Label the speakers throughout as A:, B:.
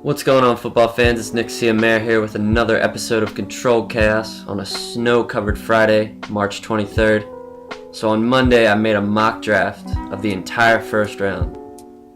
A: What's going on, football fans? It's Nick Ciamere here with another episode of Controlled Chaos on a snow-covered Friday, March 23rd. So on Monday, I made a mock draft of the entire first round.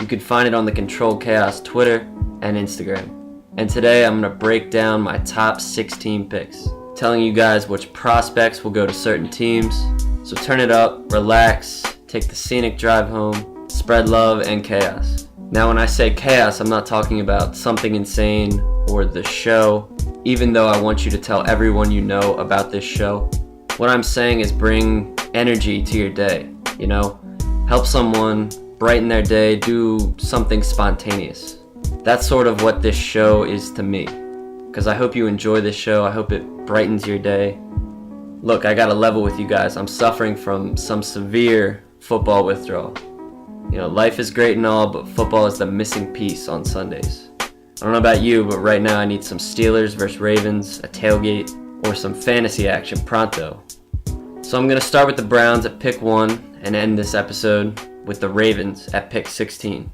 A: You can find it on the Controlled Chaos Twitter and Instagram. And today, I'm going to break down my top 16 picks, telling you guys which prospects will go to certain teams. So turn it up, relax, take the scenic drive home, spread love and chaos. Now when I say chaos, I'm not talking about something insane or the show, even though I want you to tell everyone you know about this show. What I'm saying is bring energy to your day, help someone brighten their day, do something spontaneous. That's sort of what this show is to me, because I hope you enjoy this show. I hope it brightens your day. Look, I gotta level with you guys. I'm suffering from some severe football withdrawal. Life is great and all, but football is the missing piece on Sundays. I don't know about you, but right now I need some Steelers versus Ravens, a tailgate, or some fantasy action pronto. So I'm going to start with the Browns at pick 1 and end this episode with the Ravens at pick 16.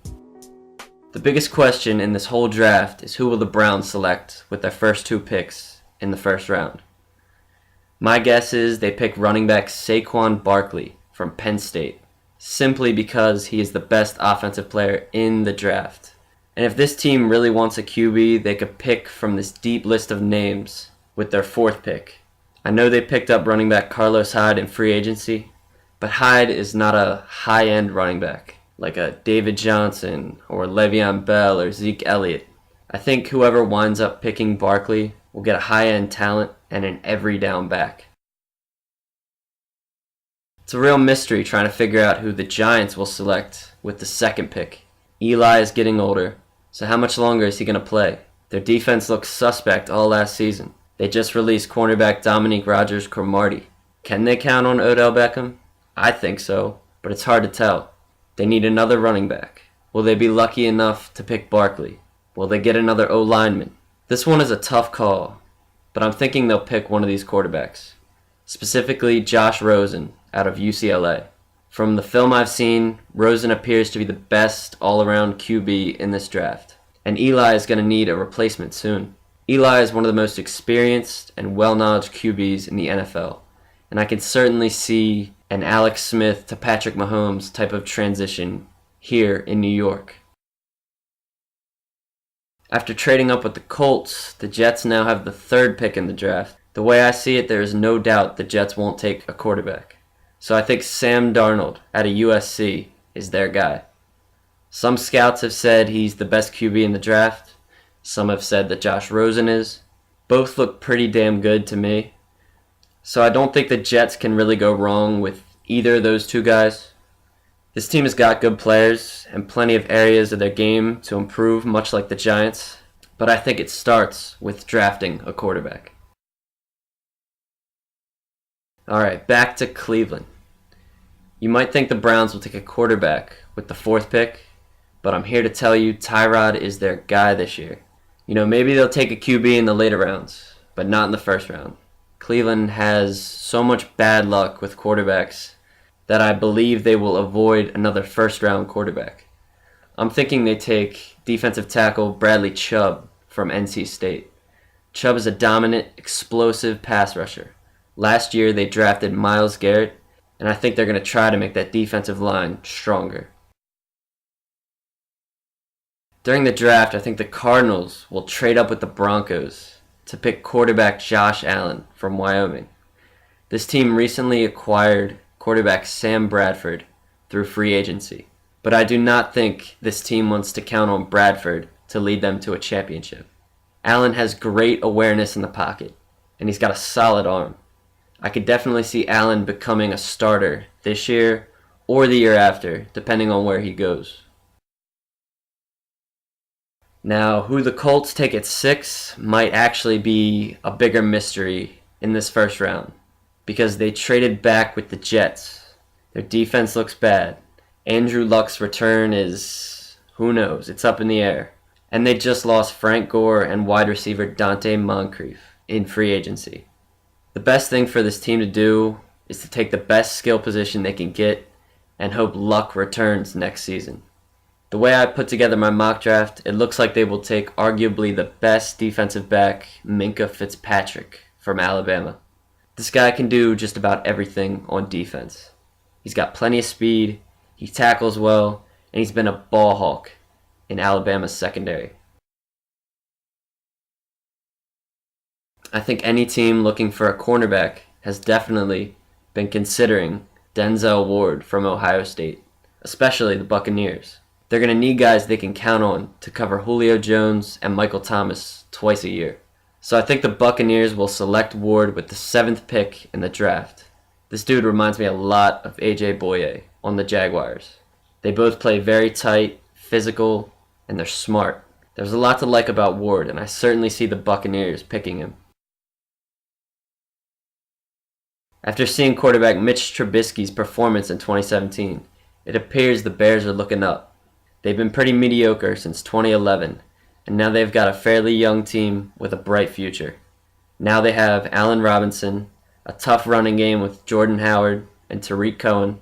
A: The biggest question in this whole draft is who will the Browns select with their first 2 picks in the first round. My guess is they pick running back Saquon Barkley from Penn State, simply because he is the best offensive player in the draft. And if this team really wants a QB, they could pick from this deep list of names with their 4th pick. I know they picked up running back Carlos Hyde in free agency, but Hyde is not a high-end running back like a David Johnson or Le'Veon Bell or Zeke Elliott. I think whoever winds up picking Barkley will get a high-end talent and an every down back. It's a real mystery trying to figure out who the Giants will select with the 2nd pick. Eli is getting older, so how much longer is he going to play? Their defense looked suspect all last season. They just released cornerback Dominique Rodgers-Cromartie. Can they count on Odell Beckham? I think so, but it's hard to tell. They need another running back. Will they be lucky enough to pick Barkley? Will they get another O-lineman? This one is a tough call, but I'm thinking they'll pick one of these quarterbacks, specifically Josh Rosen out of UCLA. From the film I've seen, Rosen appears to be the best all-around QB in this draft, and Eli is going to need a replacement soon. Eli is one of the most experienced and well-knowledge QBs in the NFL, and I can certainly see an Alex Smith to Patrick Mahomes type of transition here in New York. After trading up with the Colts, the Jets now have the 3rd pick in the draft. The way I see it, there is no doubt the Jets won't take a quarterback. So I think Sam Darnold out of USC is their guy. Some scouts have said he's the best QB in the draft. Some have said that Josh Rosen is. Both look pretty damn good to me. So I don't think the Jets can really go wrong with either of those 2 guys. This team has got good players and plenty of areas of their game to improve, much like the Giants. But I think it starts with drafting a quarterback. Alright, back to Cleveland. You might think the Browns will take a quarterback with the 4th pick, but I'm here to tell you Tyrod is their guy this year. Maybe they'll take a QB in the later rounds, but not in the first round. Cleveland has so much bad luck with quarterbacks that I believe they will avoid another first-round quarterback. I'm thinking they take defensive tackle Bradley Chubb from NC State. Chubb is a dominant, explosive pass rusher. Last year, they drafted Myles Garrett, and I think they're going to try to make that defensive line stronger. During the draft, I think the Cardinals will trade up with the Broncos to pick quarterback Josh Allen from Wyoming. This team recently acquired quarterback Sam Bradford through free agency, but I do not think this team wants to count on Bradford to lead them to a championship. Allen has great awareness in the pocket, and he's got a solid arm. I could definitely see Allen becoming a starter this year or the year after, depending on where he goes. Now, who the Colts take at 6 might actually be a bigger mystery in this first round, because they traded back with the Jets. Their defense looks bad. Andrew Luck's return is, who knows, it's up in the air. And they just lost Frank Gore and wide receiver Dante Moncrief in free agency. The best thing for this team to do is to take the best skill position they can get and hope Luck returns next season. The The way I put together my mock draft, it looks like they will take arguably the best defensive back, Minkah Fitzpatrick, from Alabama. This guy can do just about everything on defense. He's got plenty of speed, he tackles well, and he's been a ball hawk in Alabama's secondary. I think any team looking for a cornerback has definitely been considering Denzel Ward from Ohio State, especially the Buccaneers. They're going to need guys they can count on to cover Julio Jones and Michael Thomas twice a year. So I think the Buccaneers will select Ward with the 7th pick in the draft. This dude reminds me a lot of AJ Bouye on the Jaguars. They both play very tight, physical, and they're smart. There's a lot to like about Ward, and I certainly see the Buccaneers picking him. After seeing quarterback Mitch Trubisky's performance in 2017, it appears the Bears are looking up. They've been pretty mediocre since 2011, and now they've got a fairly young team with a bright future. Now they have Allen Robinson, a tough running game with Jordan Howard and Tariq Cohen,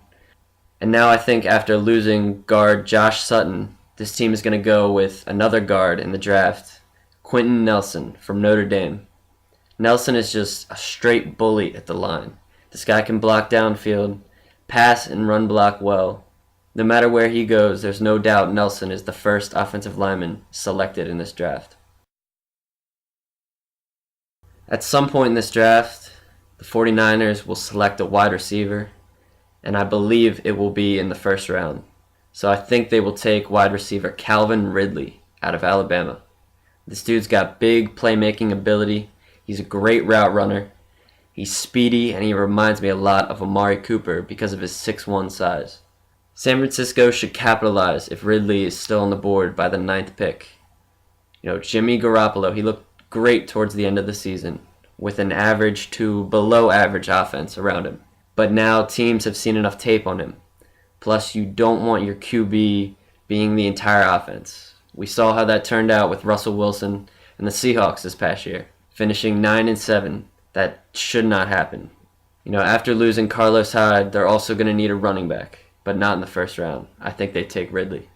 A: and now I think after losing guard Josh Sutton, this team is going to go with another guard in the draft, Quentin Nelson from Notre Dame. Nelson is just a straight bully at the line. This guy can block downfield, pass and run block well. No matter where he goes, there's no doubt Nelson is the first offensive lineman selected in this draft. At some point in this draft, the 49ers will select a wide receiver, and I believe it will be in the first round. So I think they will take wide receiver Calvin Ridley out of Alabama. This dude's got big playmaking ability. He's a great route runner. He's speedy, and he reminds me a lot of Amari Cooper because of his 6'1" size. San Francisco should capitalize if Ridley is still on the board by the 9th pick. Jimmy Garoppolo, he looked great towards the end of the season with an average to below average offense around him. But now teams have seen enough tape on him. Plus, you don't want your QB being the entire offense. We saw how that turned out with Russell Wilson and the Seahawks this past year, finishing 9-7. That should not happen. After losing Carlos Hyde, they're also going to need a running back, but not in the first round. I think they take Ridley.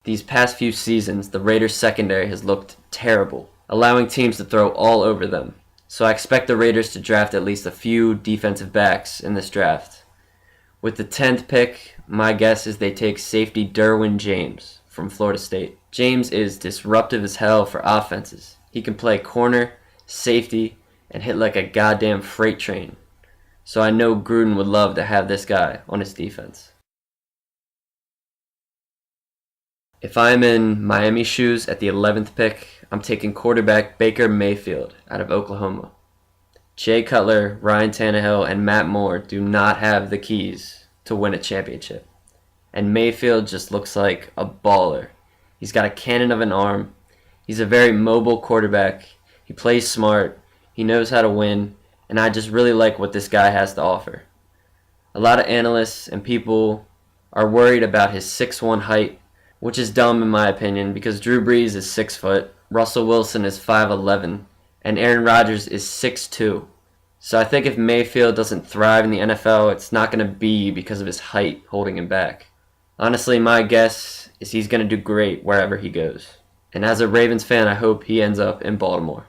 A: These past few seasons, the Raiders' secondary has looked terrible, allowing teams to throw all over them. So I expect the Raiders to draft at least a few defensive backs in this draft. With the 10th pick, my guess is they take safety Derwin James from Florida State. James is disruptive as hell for offenses. He can play corner, safety, and hit like a goddamn freight train. So I know Gruden would love to have this guy on his defense. If I'm in Miami's shoes at the 11th pick, I'm taking quarterback Baker Mayfield out of Oklahoma. Jay Cutler, Ryan Tannehill, and Matt Moore do not have the keys to win a championship. And Mayfield just looks like a baller. He's got a cannon of an arm. He's a very mobile quarterback. He plays smart. He knows how to win. And I just really like what this guy has to offer. A lot of analysts and people are worried about his 6'1" height, which is dumb in my opinion because Drew Brees is 6 foot, Russell Wilson is 5'11", and Aaron Rodgers is 6'2". So I think if Mayfield doesn't thrive in the NFL, it's not going to be because of his height holding him back. Honestly, my guess is he's going to do great wherever he goes. And as a Ravens fan, I hope he ends up in Baltimore.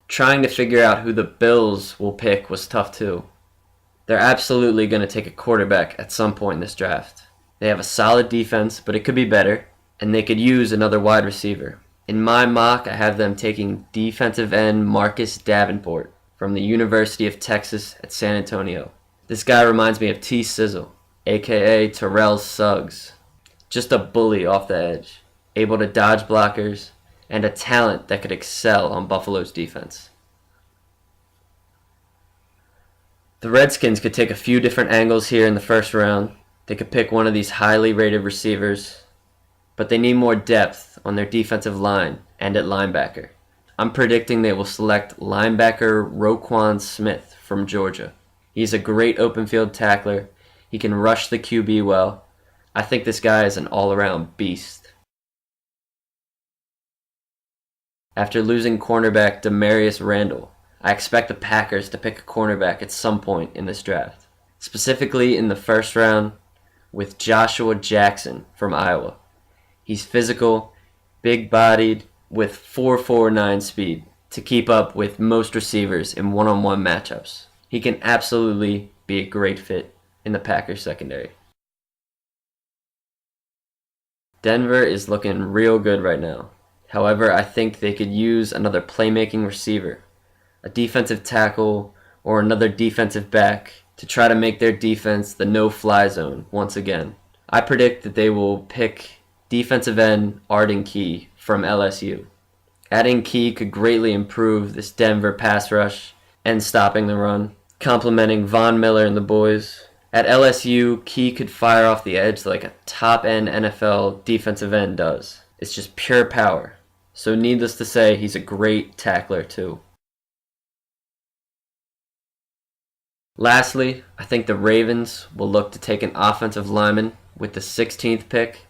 A: Trying to figure out who the Bills will pick was tough too. They're absolutely going to take a quarterback at some point in this draft. They have a solid defense, but it could be better, and they could use another wide receiver. In my mock, I have them taking defensive end Marcus Davenport from the University of Texas at San Antonio. This guy reminds me of T. Sizzle, aka Terrell Suggs. Just a bully off the edge, able to dodge blockers, and a talent that could excel on Buffalo's defense. The Redskins could take a few different angles here in the first round. They could pick one of these highly rated receivers, but they need more depth on their defensive line and at linebacker. I'm predicting they will select linebacker Roquan Smith from Georgia. He's a great open field tackler. He can rush the QB well. I think this guy is an all-around beast. After losing cornerback Demarius Randall, I expect the Packers to pick a cornerback at some point in this draft. specifically in the first round with Joshua Jackson from Iowa. He's physical, big-bodied, with 4.49 speed to keep up with most receivers in one-on-one matchups. He can absolutely be a great fit in the Packers secondary. Denver is looking real good right now. However, I think they could use another playmaking receiver, a defensive tackle, or another defensive back to try to make their defense the no-fly zone once again. I predict that they will pick defensive end Arden Key from LSU. Adding Key could greatly improve this Denver pass rush and stopping the run, complementing Von Miller and the boys. At LSU, Key could fire off the edge like a top-end NFL defensive end does. It's just pure power. So needless to say, he's a great tackler too. Lastly, I think the Ravens will look to take an offensive lineman with the 16th pick.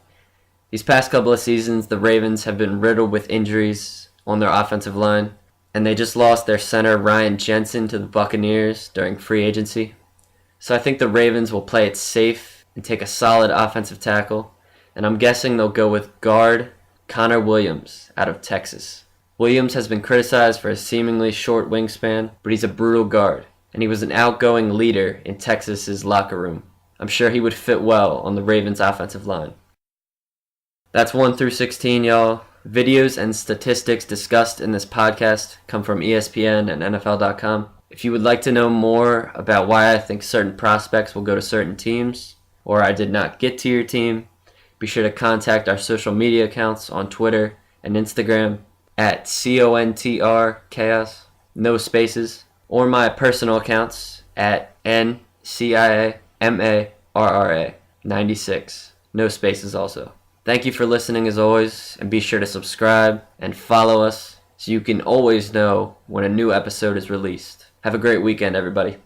A: These past couple of seasons, the Ravens have been riddled with injuries on their offensive line, and they just lost their center Ryan Jensen to the Buccaneers during free agency. So I think the Ravens will play it safe and take a solid offensive tackle, and I'm guessing they'll go with guard Connor Williams out of Texas. Williams has been criticized for his seemingly short wingspan, but he's a brutal guard, and he was an outgoing leader in Texas's locker room. I'm sure he would fit well on the Ravens' offensive line. That's 1 through 16, y'all. Videos and statistics discussed in this podcast come from ESPN and NFL.com. If you would like to know more about why I think certain prospects will go to certain teams, or I did not get to your team, be sure to contact our social media accounts on Twitter and Instagram at CONTRChaos, no spaces, or my personal accounts at NCIAMARRA96, no spaces also. Thank you for listening as always, and be sure to subscribe and follow us so you can always know when a new episode is released. Have a great weekend, everybody.